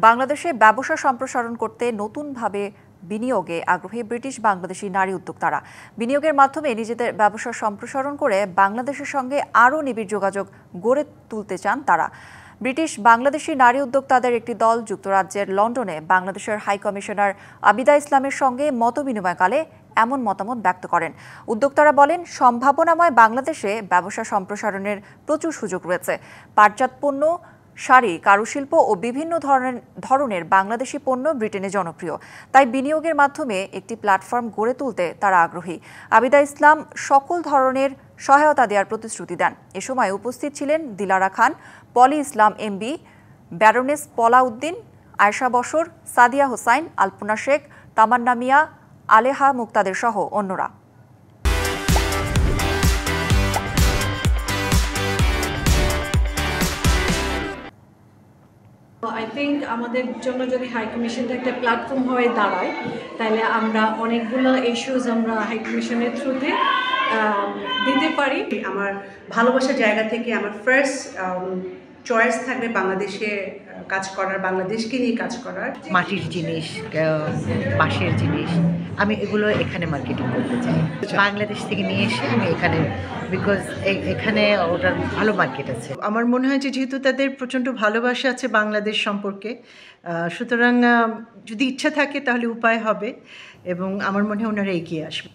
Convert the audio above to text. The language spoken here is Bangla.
বাংলাদেশে ব্যবসা সম্প্রসারণ করতে নতুনভাবে বিনিয়োগে আগ্রহী ব্রিটিশ বাংলাদেশি নারী উদ্যোক্তারা। বিনিয়োগের মাধ্যমে নিজেদের ব্যবসা সম্প্রসারণ করে বাংলাদেশের সঙ্গে আরও নিবিড় যোগাযোগ গড়ে তুলতে চান তারা। ব্রিটিশ বাংলাদেশি নারী উদ্যোক্তাদের একটি দল যুক্তরাজ্যের লন্ডনে বাংলাদেশের হাই কমিশনার আবিদা ইসলামের সঙ্গে মতবিনিময়কালে এমন মতামত ব্যক্ত করেন। উদ্যোক্তারা বলেন, সম্ভাবনাময় বাংলাদেশে ব্যবসা সম্প্রসারণের প্রচুর সুযোগ রয়েছে। পাটজাত পণ্য, শাড়ি, কারুশিল্প ও বিভিন্ন ধরনের বাংলাদেশি পণ্য ব্রিটেনে জনপ্রিয়। তাই বিনিয়োগের মাধ্যমে একটি প্ল্যাটফর্ম গড়ে তুলতে তারা আগ্রহী। আবিদা ইসলাম সকল ধরনের সহায়তা দেওয়ার প্রতিশ্রুতি দেন। এ সময় উপস্থিত ছিলেন দিলারা খান, পলি ইসলাম এমবি, ব্যারোনেস পলা উদ্দিন, আয়েশা বশর, সাদিয়া হোসাইন, আলপনা শেখ, তামান্না মিয়া, আলেহা মুক্তাদের সহ অন্যরা। আই থিঙ্ক আমাদের জন্য যদি হাই কমিশনটা একটা প্ল্যাটফর্ম হয়ে দাঁড়ায়, তাহলে আমরা অনেকগুলো ইস্যুস আমরা হাই কমিশনের থ্রুতে দিতে পারি। আমার ভালোবাসার জায়গা থেকে আমার ফার্স্ট চয়েস থাকবে বাংলাদেশে কাজ করার, বাংলাদেশকে নিয়ে কাজ করার। মাটির জিনিস, বাঁশের জিনিস, আমি এগুলো এখানে মার্কেটিং করতে চাই। বাংলাদেশ থেকে নিয়ে এসে আমি এখানে, বিকজ এখানে ওটার ভালো মার্কেট আছে। আমার মনে হয় যে যেহেতু তাদের প্রচণ্ড ভালোবাসা আছে বাংলাদেশ সম্পর্কে, সুতরাং যদি ইচ্ছা থাকে তাহলে উপায় হবে এবং আমার মনে হয় ওনারা এগিয়ে আসবে।